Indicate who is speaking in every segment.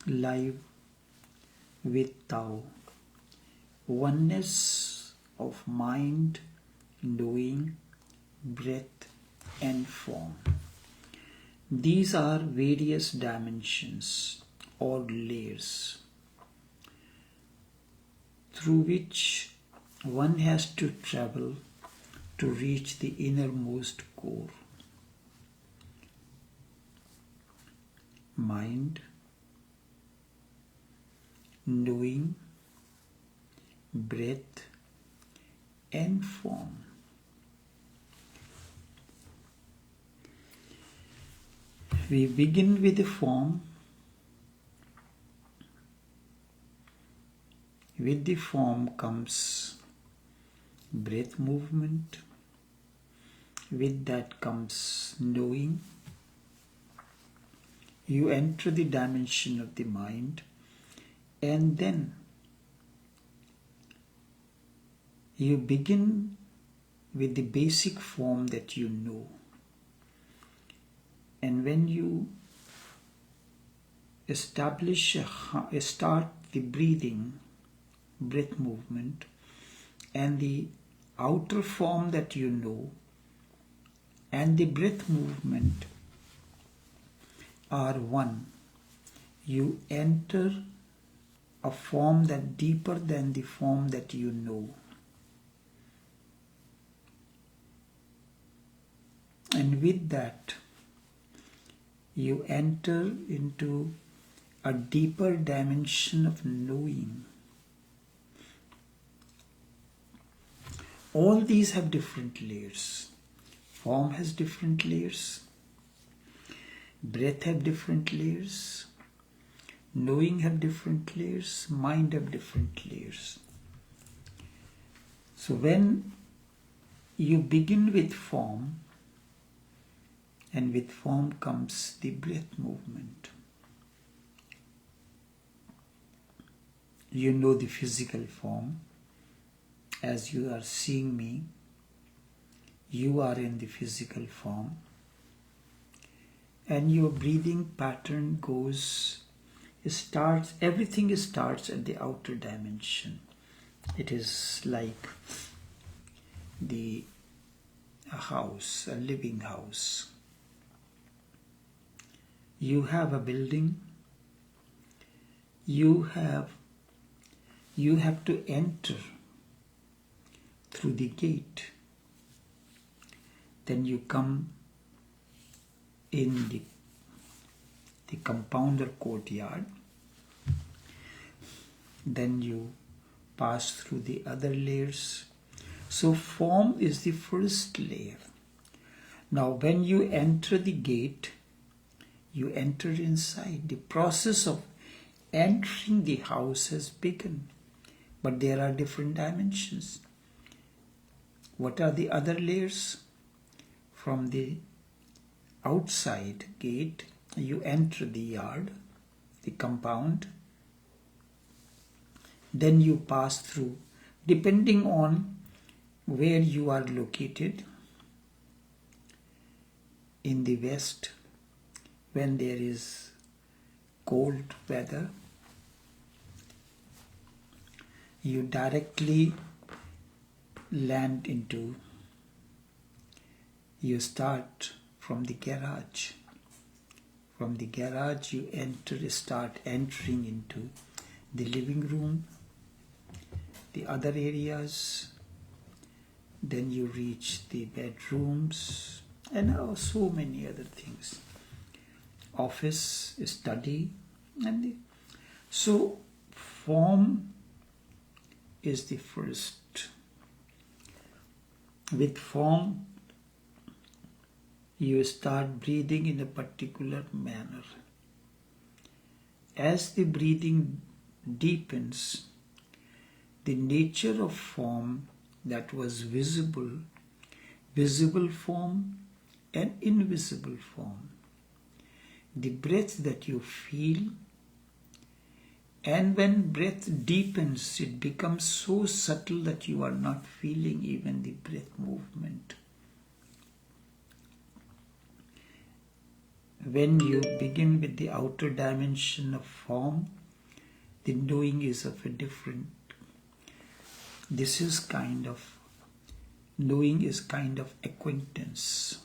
Speaker 1: live with Tao, oneness of mind, knowing, breath and form. These are various dimensions or layers through which one has to travel to reach the innermost core. Mind, knowing, breath and form. We begin with the form. With the form comes breath movement. With that comes knowing. You enter the dimension of the mind, and then you begin with the basic form that you know. And when you start the breath movement, and the outer form that you know and the breath movement are one, you enter a form that deeper than the form that you know. And with that, you enter into a deeper dimension of knowing. All these have different layers. Form has different layers. Breath have different layers. Knowing have different layers. Mind have different layers. So when you begin with form, and with form comes the breath movement. You know the physical form. As you are seeing me, you are in the physical form. And your breathing pattern everything starts at the outer dimension. It is like a house, a living house. You have a building. You have to enter through the gate. Then you come in the compound or courtyard. Then you pass through the other layers. So form is the first layer. Now when you enter the gate, you enter inside. The process of entering the house has begun. But there are different dimensions. What are the other layers? From the outside gate, you enter the yard, the compound. Then you pass through, depending on where you are located. In the west, when there is cold weather, you directly land into, you start from the garage. From the garage you start entering into the living room, the other areas. Then you reach the bedrooms and so many other things. Office, study, so form is the first. With form, you start breathing in a particular manner. As the breathing deepens, the nature of form that was visible form and invisible form, the breath that you feel, and when breath deepens, it becomes so subtle that you are not feeling even the breath movement. when you begin with the outer dimension of form, the knowing is of a different. This is kind of, knowing is kind of acquaintance.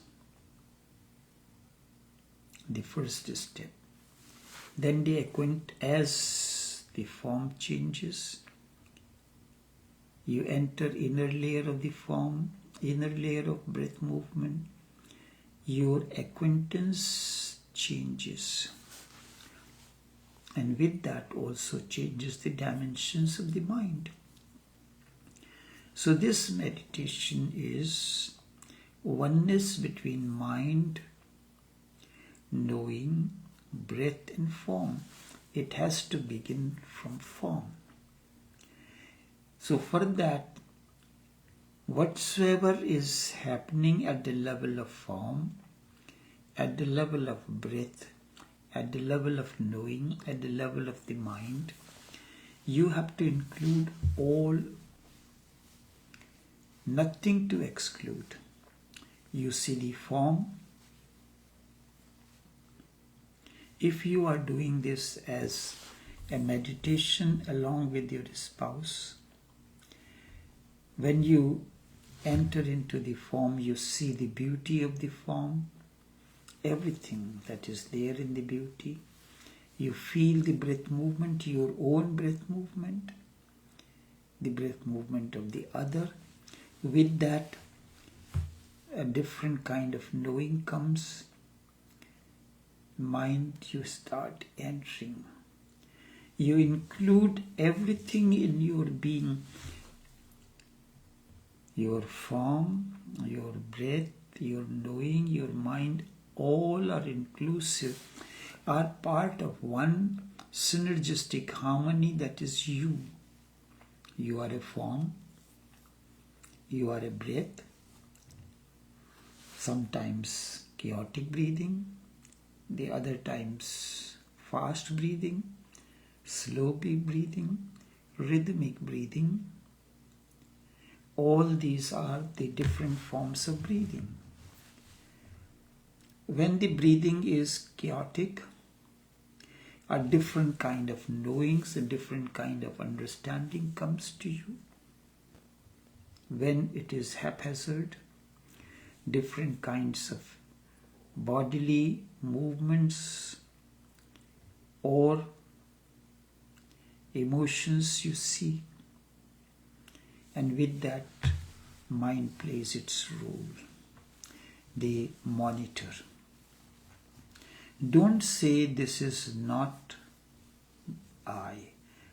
Speaker 1: The first step. Then as the form changes, you enter inner layer of the form, inner layer of breath movement. Your acquaintance changes. And with that also changes the dimensions of the mind. So this meditation is oneness between mind, knowing, breath and form. It has to begin from form. So for that, whatsoever is happening at the level of form, at the level of breath, at the level of knowing, at the level of the mind, you have to include all, nothing to exclude. You see the form. If you are doing this as a meditation along with your spouse, when you enter into the form, you see the beauty of the form, everything that is there in the beauty. You feel the breath movement, your own breath movement, the breath movement of the other. With that, a different kind of knowing comes. Mind, you start entering. You include everything in your being. Your form, your breath, your knowing, your mind, all are inclusive, are part of one synergistic harmony that is you. You are a form, you are a breath, sometimes chaotic breathing, the other times fast breathing, slow breathing, rhythmic breathing. All these are the different forms of breathing. When the breathing is chaotic, a different kind of knowings, a different kind of understanding comes to you. When it is haphazard, different kinds of bodily movements or emotions you see. And with that, mind plays its role. They monitor. Don't say this is not I.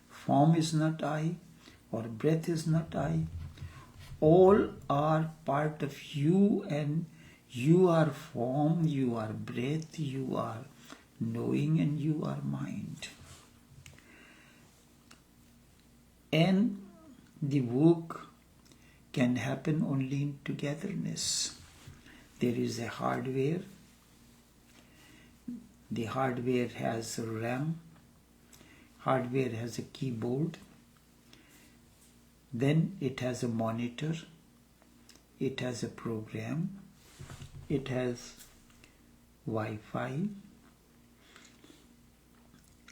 Speaker 1: Form is not I, or breath is not I. All are part of you, and you are form, you are breath, you are knowing, and you are mind. And the work can happen only in togetherness. There is a hardware. The hardware has a RAM. Hardware has a keyboard. Then it has a monitor. It has a program. It has Wi-Fi.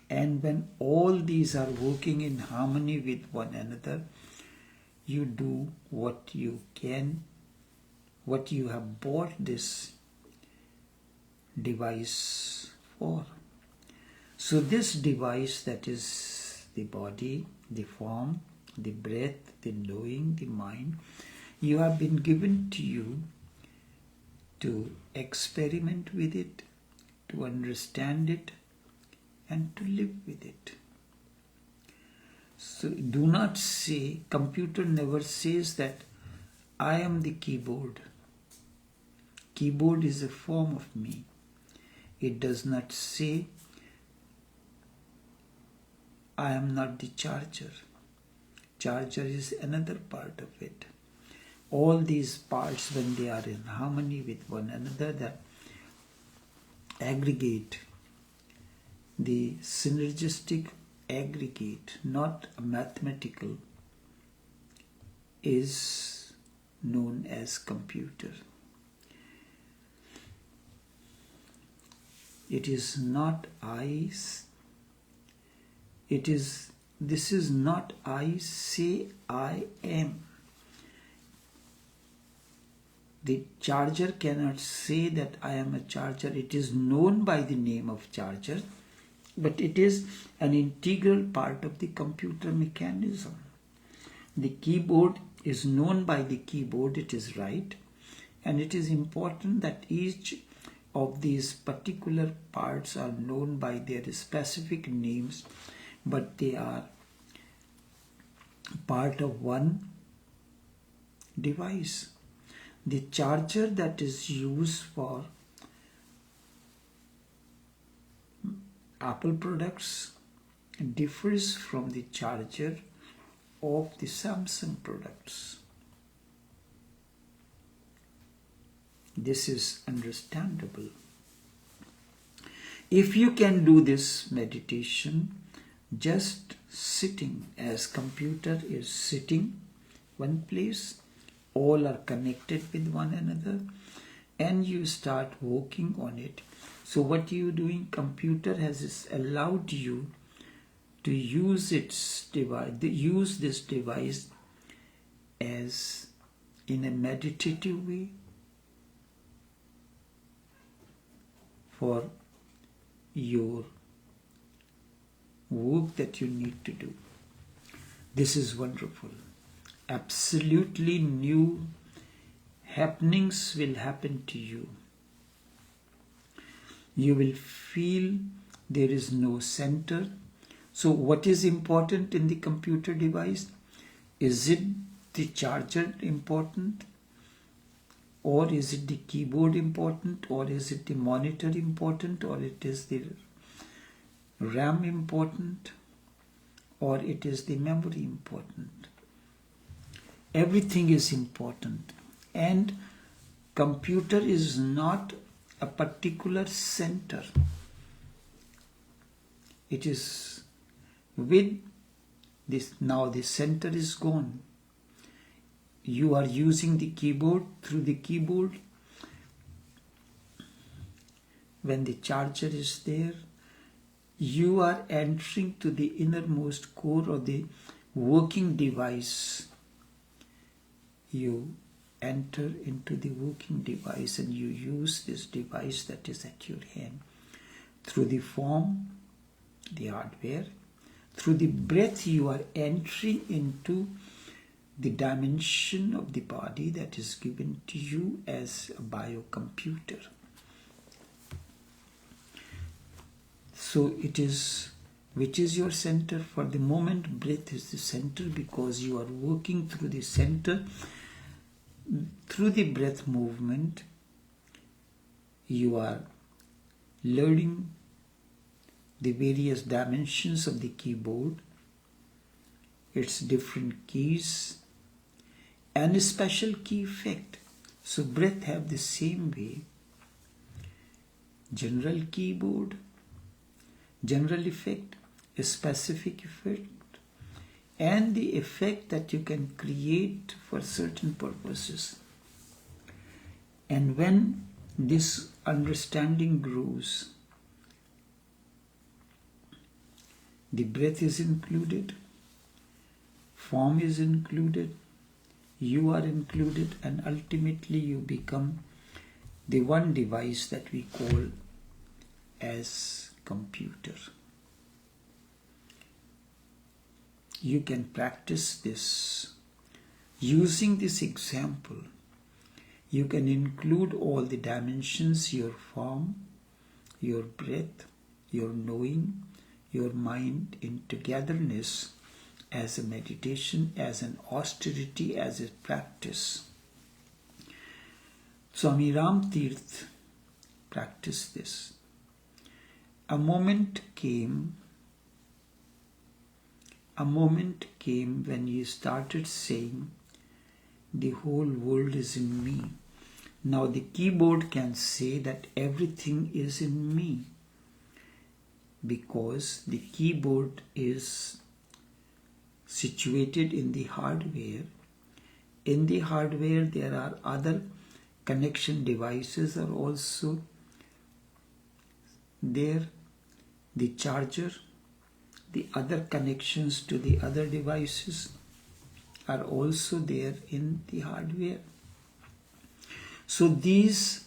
Speaker 1: And when all these are working in harmony with one another, you do what you can, what you have bought this device for. So this device, that is the body, the form, the breath, the knowing, the mind, you have been given to you to experiment with it, to understand it, and to live with it. So do not say, computer never says that I am the keyboard. Keyboard is a form of me. It does not say I am not the charger. Charger is another part of it. All these parts, when they are in harmony with one another, that aggregate, the synergistic aggregate, not a mathematical, is known as computer. It is not I. This is not I say I am. The charger cannot say that I am a charger. It is known by the name of charger, but it is an integral part of the computer mechanism. The keyboard is known by the keyboard, it is right, and it is important that each of these particular parts are known by their specific names, but they are part of one device. The charger that is used for Apple products differs from the charger of the Samsung products. This is understandable. If you can do this meditation just sitting, as computer is sitting one place, all are connected with one another, and you start working on it. So what you doing, computer has allowed you to use its device, use this device as in a meditative way for your work that you need to do. This is wonderful. Absolutely new happenings will happen to you. You will feel there is no center. So what is important in the computer device? Is it the charger important? Or is it the keyboard important? Or is it the monitor important? Or it is the RAM important? Or it is the memory important? Everything is important. And computer is not a particular center. It is with this, now the center is gone. You are using the keyboard. Through the keyboard, when the charger is there, you are entering to the innermost core of the working device. You enter into the working device and you use this device that is at your hand. Through the form, the hardware, through the breath, you are entering into the dimension of the body that is given to you as a biocomputer. So it is, which is your center? For the moment, breath is the center, because you are working through the center. Through the breath movement, you are learning the various dimensions of the keyboard, its different keys, and a special key effect. So breath have the same way. General keyboard, general effect, a specific effect, and the effect that you can create for certain purposes. And when this understanding grows, the breath is included, form is included, you are included, and ultimately you become the one device that we call as computer. You can practice this. Using this example, you can include all the dimensions, your form, your breath, your knowing, your mind in togetherness as a meditation, as an austerity, as a practice. Swami Ram Tirth practiced this. A moment came when you started saying, the whole world is in me. Now the keyboard can say that everything is in me, because the keyboard is situated in the hardware. In the hardware, there are other connection devices are also there, the charger, the other connections to the other devices are also there in the hardware. So these,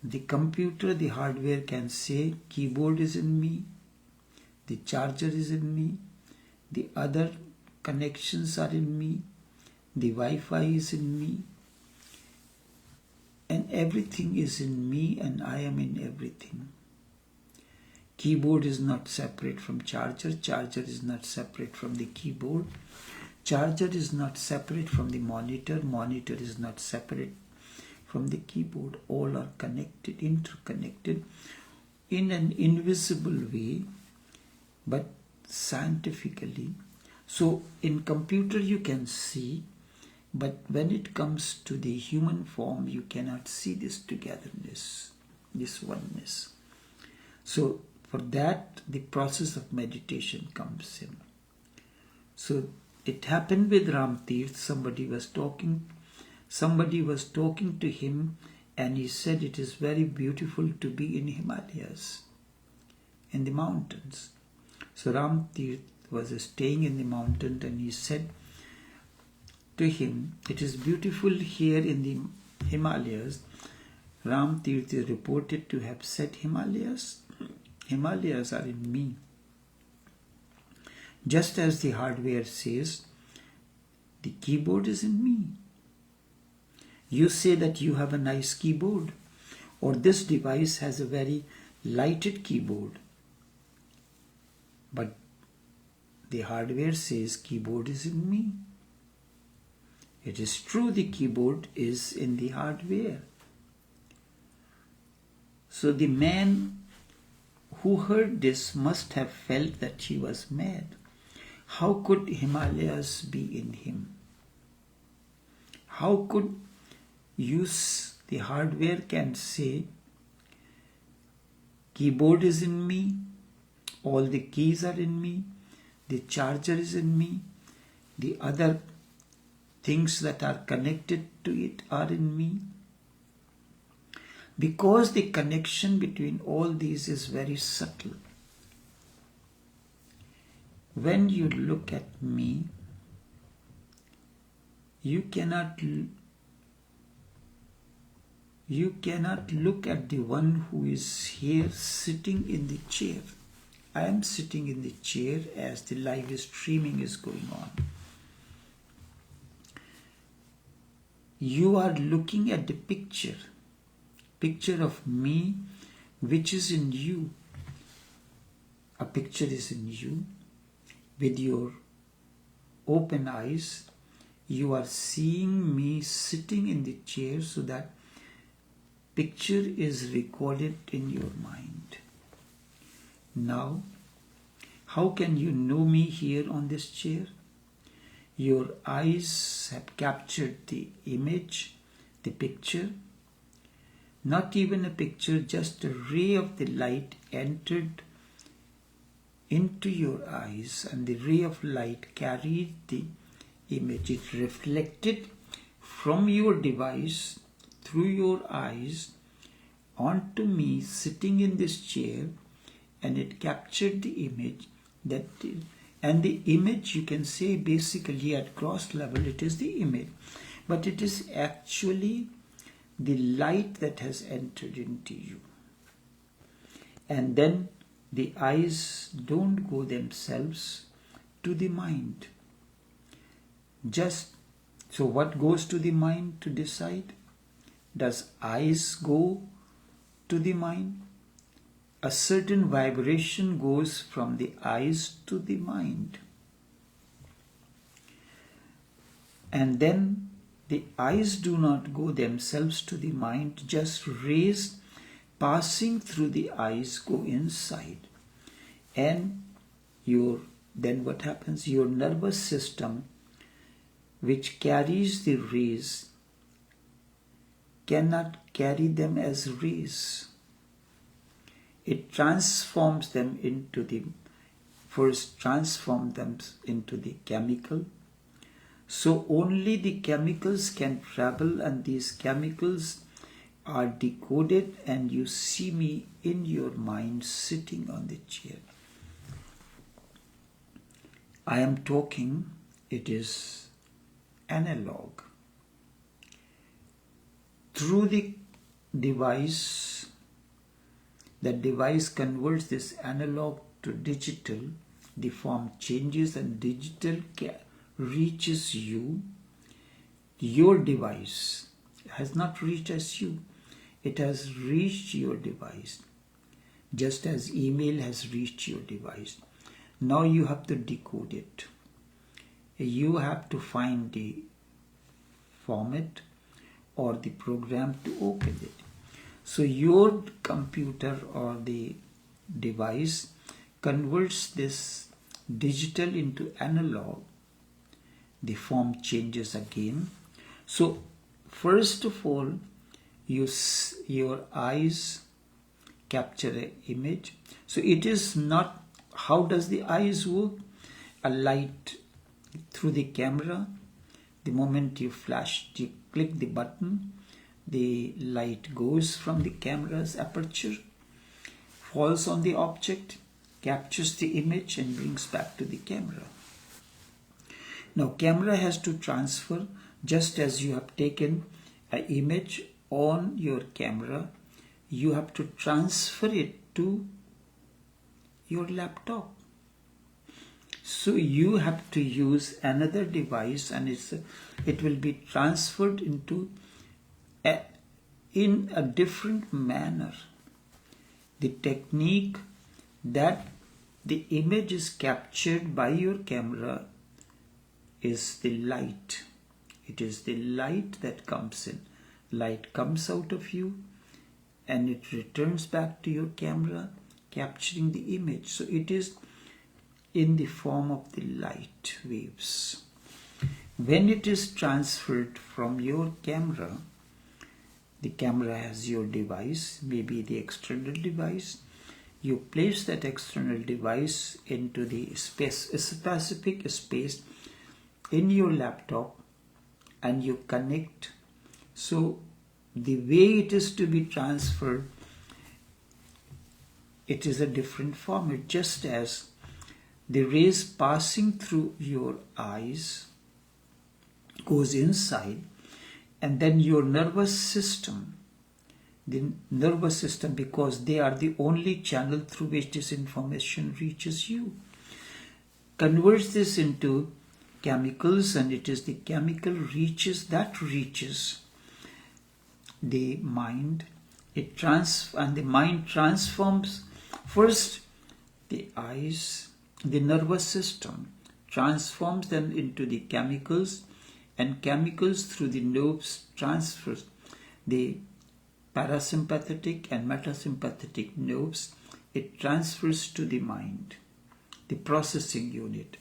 Speaker 1: the computer, the hardware can say keyboard is in me, the charger is in me, the other connections are in me, the Wi-Fi is in me, and everything is in me, and I am in everything. Keyboard is not separate from charger, charger is not separate from the keyboard, charger is not separate from the monitor, monitor is not separate from the keyboard. All are connected, interconnected in an invisible way, but scientifically. So in computer you can see, but when it comes to the human form, you cannot see this togetherness, this oneness. So for that, the process of meditation comes in. So it happened with Ram Tirth. Somebody was talking to him, and he said it is very beautiful to be in Himalayas, in the mountains. So Ram Tirth was staying in the mountain, and he said to him, it is beautiful here in the Himalayas. Ram Tirth is reported to have said, Himalayas are in me. Just as the hardware says, the keyboard is in me. You say that you have a nice keyboard, or this device has a very lighted keyboard. But the hardware says keyboard is in me. It is true, the keyboard is in the hardware. So the man who heard this must have felt that he was mad. How could Himalayas be in him? How could the hardware can say, keyboard is in me, all the keys are in me, the charger is in me, the other things that are connected to it are in me? Because the connection between all these is very subtle. When you look at me, you cannot look at the one who is here sitting in the chair. I am sitting in the chair as the live streaming is going on. You are looking at the picture of me which is in you. A picture is in you. With your open eyes, you are seeing me sitting in the chair, so that picture is recorded in your mind. Now, how can you know me here on this chair? Your eyes have captured the image, the picture. Not even a picture, just a ray of the light entered into your eyes, and the ray of light carried the image. It reflected from your device through your eyes onto me sitting in this chair, and it captured the image and the image, you can say basically at gross level it is the image, but it is actually the light that has entered into you. And then the eyes don't go themselves to the mind. So what goes to the mind to decide? Does eyes go to the mind? A certain vibration goes from the eyes to the mind. And then the eyes do not go themselves to the mind, just rays passing through the eyes go inside. And then what happens? Your nervous system, which carries the rays, cannot carry them as rays. It transforms them into the chemical. So only the chemicals can travel, and these chemicals are decoded and you see me in your mind sitting on the chair. I am talking, it is analog. Through the device, that device converts this analog to digital, the form changes and digital reaches you. Your device has not reached as you, it has reached your device, just as email has reached your device. Now you have to decode it. You have to find the format or the program to open it. So your computer or the device converts this digital into analog. The form changes again. So first of all, your eyes capture an image. So it is not, how does the eyes work? A light through the camera. The moment you click the button, the light goes from the camera's aperture, falls on the object, captures the image and brings back to the camera. Now camera has to transfer, just as you have taken an image on your camera, you have to transfer it to your laptop. So you have to use another device and it will be transferred into in a different manner. The technique that the image is captured by your camera is the light. It is the light that comes in. Light comes out of you and it returns back to your camera, capturing the image. So it is in the form of the light waves. When it is transferred from your camera, the camera has your device, maybe the external device. You place that external device into the specific space in your laptop and you connect. So the way it is to be transferred, it is a different format, just as the rays passing through your eyes goes inside, and then your nervous system, because they are the only channel through which this information reaches you, converts this into chemicals, and it is the chemical that reaches the mind. And the mind transforms first the eyes, the nervous system transforms them into the chemicals, and chemicals through the nerves transfers the parasympathetic and metasympathetic nerves. It transfers to the mind, the processing unit,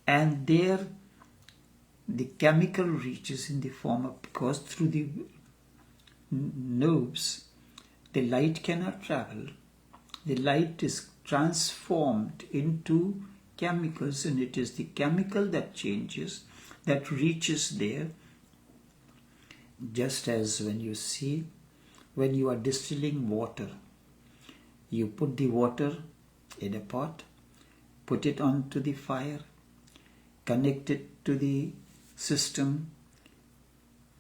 Speaker 1: and there the chemical reaches in the form of, because through the nerves the light cannot travel. The light is transformed into chemicals, and it is the chemical that changes, that reaches there. Just as when you are distilling water, you put the water in a pot, put it onto the fire, connect it to the system,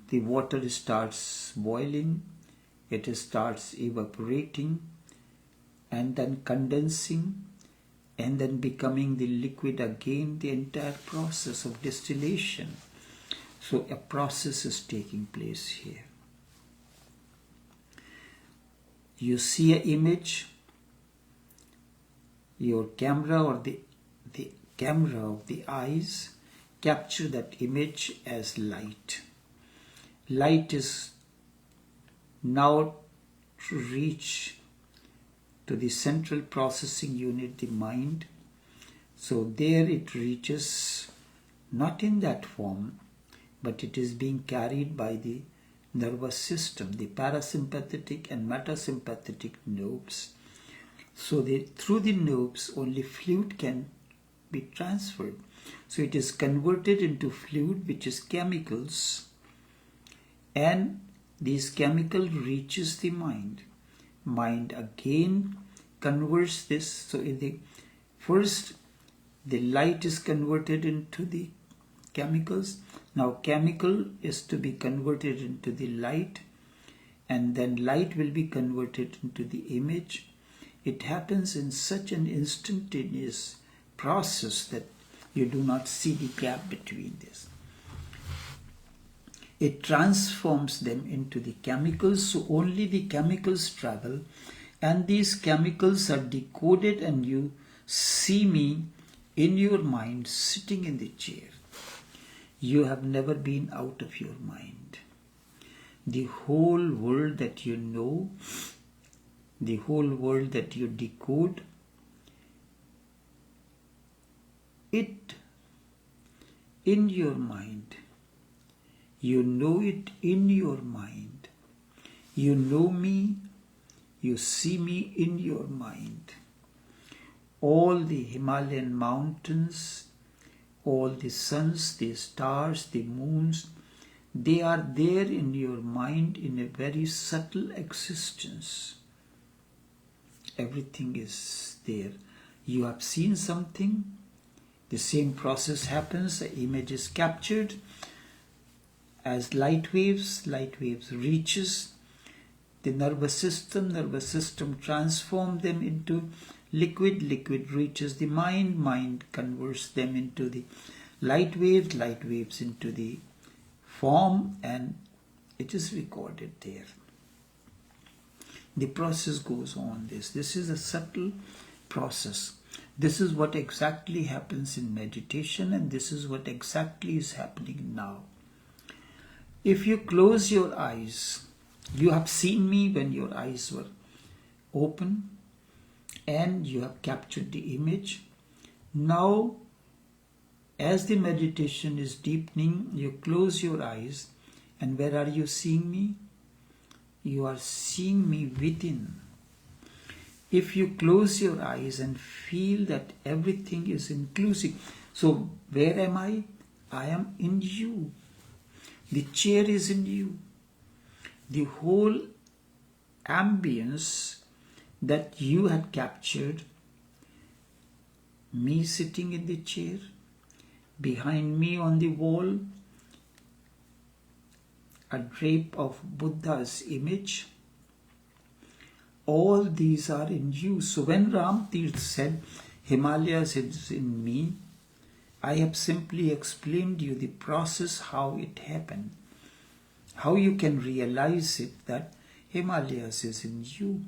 Speaker 1: the water starts boiling, it starts evaporating and then condensing and then becoming the liquid again, the entire process of distillation. So a process is taking place here. You see an image, your camera or the camera of the eyes capture that image as light. Light is now to reach to the central processing unit, the mind. So there it reaches, not in that form, but it is being carried by the nervous system, the parasympathetic and metasympathetic nerves. So through the nerves only fluid can be transferred. So it is converted into fluid, which is chemicals, and These chemical reaches the mind. Mind again converts this. So in the first, the light is converted into the chemicals. Now chemical is to be converted into the light, and then light will be converted into the image. It happens in such an instantaneous process that you do not see the gap between this. It transforms them into the chemicals, so only the chemicals travel, and these chemicals are decoded, and you see me in your mind sitting in the chair. You have never been out of your mind. The whole world that you know, the whole world that you decode, it in your mind. You know it in your mind. You know me, you see me in your mind. All the Himalayan mountains, all the suns, the stars, the moons, they are there in your mind in a very subtle existence. Everything is there. You have seen something, the same process happens, the image is captured as light waves reaches the nervous system transforms them into liquid reaches the mind converts them into the light waves into the form, and it is recorded there. The process goes on. This is a subtle process. This is what exactly happens in meditation, and this is what exactly is happening now. If you close your eyes, you have seen me when your eyes were open, and you have captured the image. Now, as the meditation is deepening, you close your eyes, and where are you seeing me? You are seeing me within. If you close your eyes and feel that everything is inclusive, so where am I? I am in you. The chair is in you. The whole ambience that you had captured, me sitting in the chair, behind me on the wall, a drape of Buddha's image, all these are in you. So when Ram Tirth said, Himalayas is in me, I have simply explained you the process, how it happened, how you can realize it, that Himalayas is in you.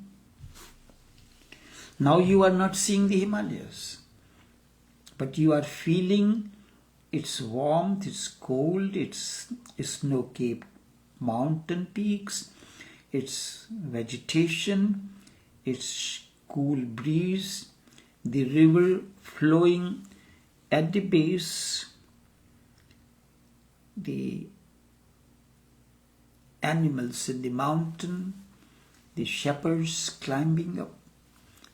Speaker 1: Now you are not seeing the Himalayas, but you are feeling its warmth, its cold, its snow-capped mountain peaks, its vegetation, its cool breeze, the river flowing at the base, the animals in the mountain, the shepherds climbing up,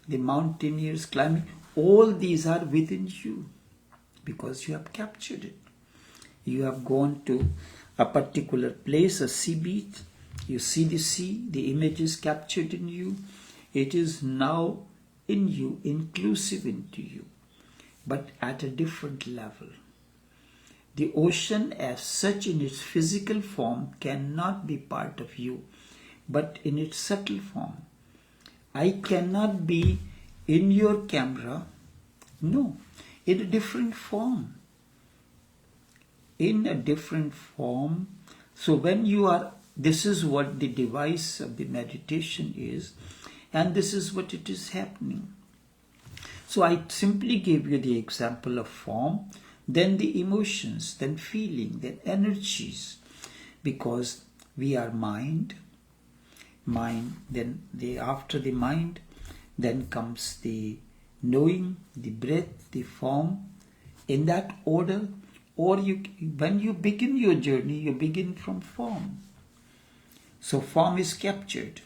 Speaker 1: the mountaineers climbing, all these are within you because you have captured it. You have gone to a particular place, a sea beach, you see the sea, the image is captured in you, it is now in you, inclusive into you, but at a different level. The ocean as such in its physical form cannot be part of you, but in its subtle form. I cannot be in your camera, no, in a different form. In a different form. So when you are, this is what the device of the meditation is, and this is what it is happening. So I simply gave you the example of form, then the emotions, then feeling, then energies, because we are mind, then after the mind, then comes the knowing, the breath, the form, in that order. Or when you begin your journey, you begin from form. So form is captured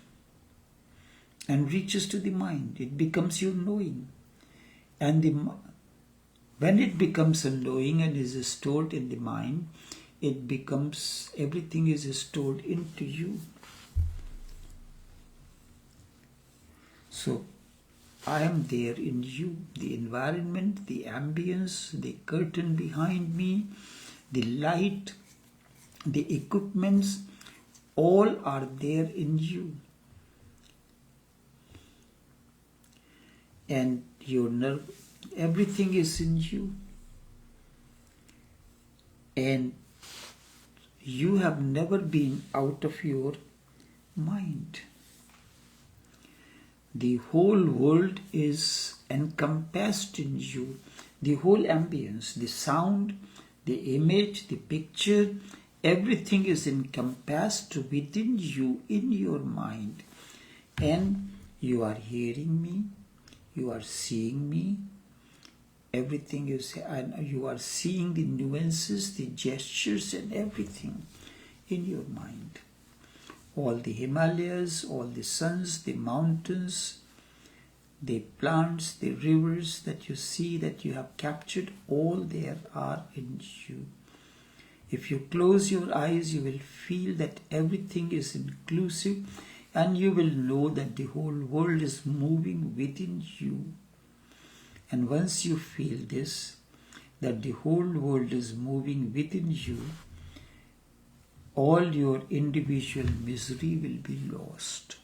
Speaker 1: and reaches to the mind. It becomes your knowing. And when it becomes a knowing and is stored in the mind, it becomes, everything is stored into you. So I am there in you. The environment, the ambience, the curtain behind me, the light, the equipments, all are there in you. And your nerve, everything is in you. And you have never been out of your mind. The whole world is encompassed in you. The whole ambience, the sound, the image, the picture, everything is encompassed within you, in your mind. And you are hearing me, you are seeing me, everything is, and you are seeing the nuances, the gestures and everything in your mind. All the Himalayas, all the suns, the mountains, the plants, the rivers that you see, that you have captured, all there are in you. If you close your eyes, you will feel that everything is inclusive, and you will know that the whole world is moving within you. And once you feel this, that the whole world is moving within you, all your individual misery will be lost.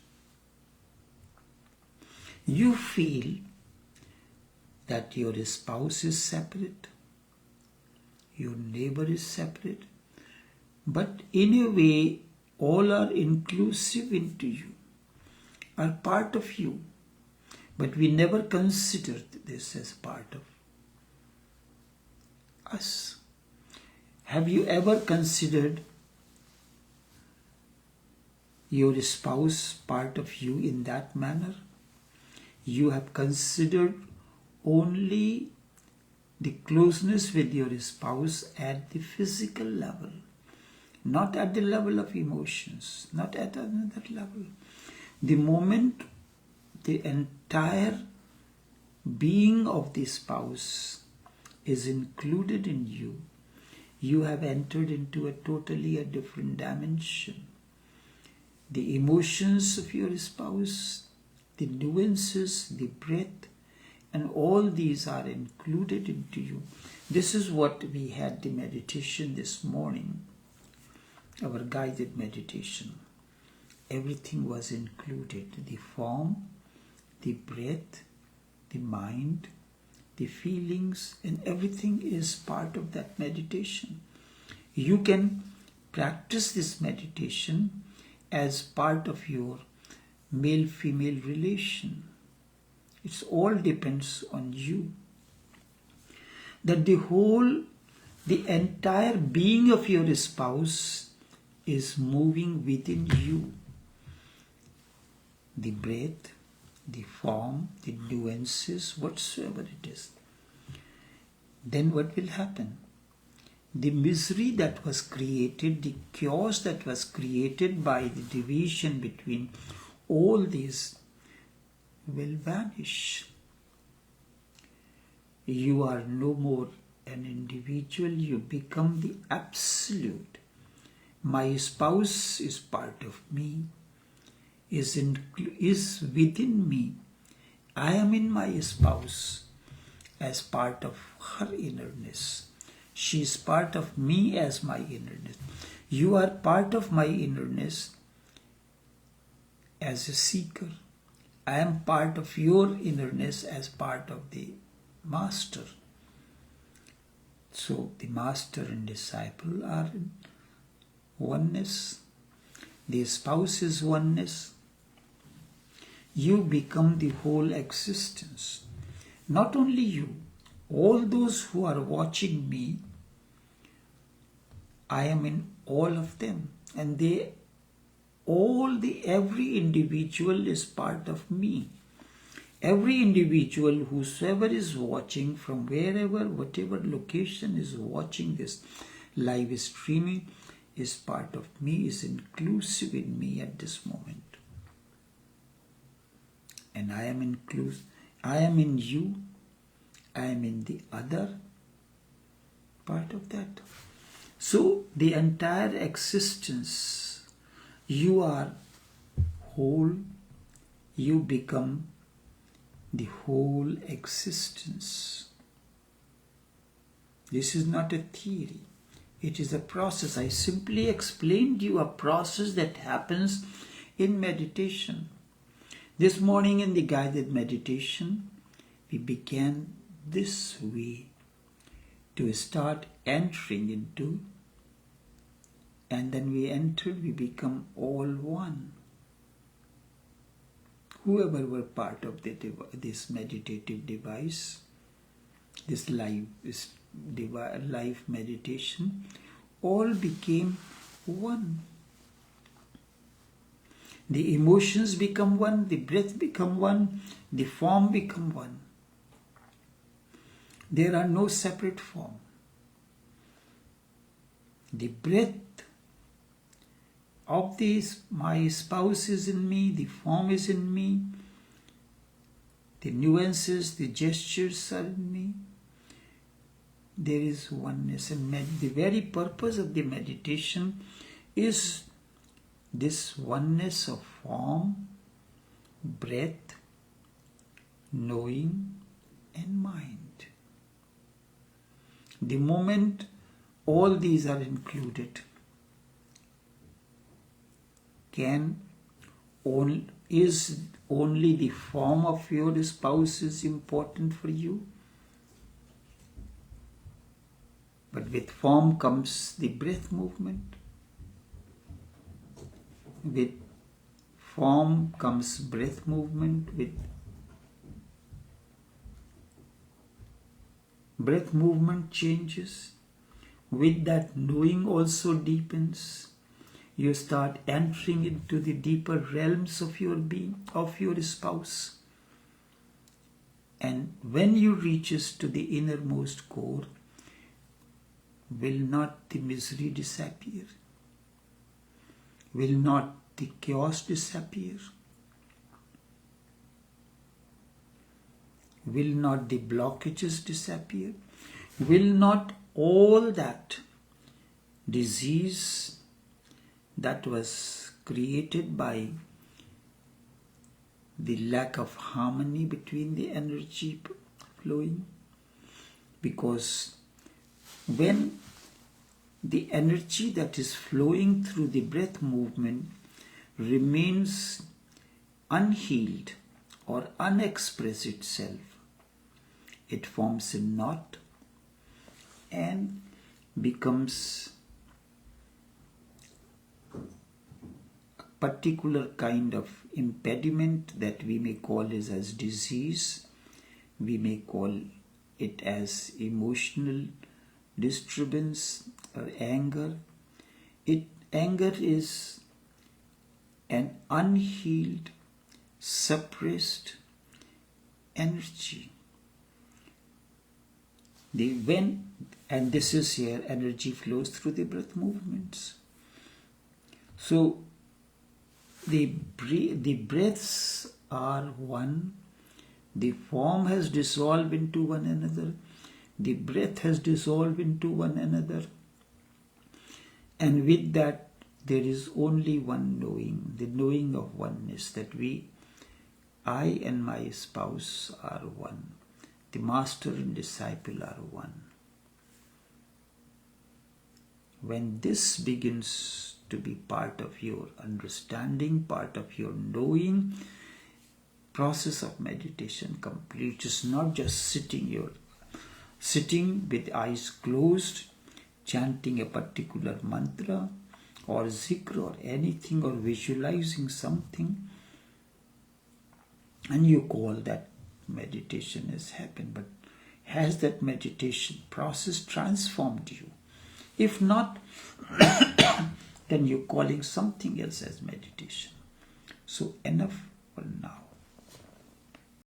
Speaker 1: You feel that your spouse is separate, your neighbor is separate, but in a way, all are inclusive into you, are part of you. But we never considered this as part of us. Have you ever considered your spouse part of you in that manner? You have considered only the closeness with your spouse at the physical level, not at the level of emotions, not at another level. The moment the entire being of the spouse is included in you, you have entered into a totally different dimension. The emotions of your spouse, the nuances, the breath, and all these are included into you. This is what we had the meditation this morning, our guided meditation. Everything was included, the form, the breath, the mind, the feelings, and everything is part of that meditation. You can practice this meditation as part of your male-female relation. It all depends on you. That the entire being of your spouse is moving within you. The breath, the form, the nuances, whatsoever it is. Then what will happen? The misery that was created, the chaos that was created by the division between all these will vanish. You are no more an individual, you become the absolute. My spouse is part of me, is within me. I am in my spouse as part of her innerness. She is part of me as my innerness. You are part of my innerness as a seeker. I am part of your innerness as part of the master. So the master and disciple are in oneness. The spouse is oneness. You become the whole existence. Not only you, all those who are watching me, I am in all of them, and every individual is part of me. Every individual, whosoever is watching from wherever, whatever location is watching this live streaming, is part of me, is inclusive in me at this moment. And I am inclusive. I am in you. I am in the other part of that. So the entire existence, you are whole, you become the whole existence. This is not a theory. It is a process. I simply explained you a process that happens in meditation. This morning in the guided meditation, we began this way to start entering into, and then we entered, we become all one. Whoever were part of this meditative device, this life meditation, all became one. The emotions become one, the breath become one, the form become one. There are no separate form. The breath of my spouse is in me, the form is in me, the nuances, the gestures are in me. There is oneness, and the very purpose of the meditation is this oneness of form, breath, knowing, and mind. The moment all these are included, is only the form of your spouse is important for you? But with form comes the breath movement. With form comes breath movement. With breath movement changes. With that, knowing also deepens. You start entering into the deeper realms of your being, of your spouse. And when you reaches to the innermost core, will not the misery disappear? Will not the chaos disappear? Will not the blockages disappear? Will not all that disease that was created by the lack of harmony between the energy flowing? Because when the energy that is flowing through the breath movement remains unhealed or unexpressed itself, it forms a knot and becomes a particular kind of impediment that we may call it as disease. We may call it as emotional disturbance or anger. Anger is an unhealed, suppressed energy. And this is here, energy flows through the breath movements. So the breaths are one. The form has dissolved into one another. The breath has dissolved into one another. And with that, there is only one knowing, the knowing of oneness, that I and my spouse are one. The master and disciple are one. When this begins to be part of your understanding, part of your knowing, process of meditation completes. It's not just sitting with eyes closed, chanting a particular mantra or zikr or anything, or visualizing something, and you call that meditation has happened. But has that meditation process transformed you? If not, then you're calling something else as meditation. So enough for now.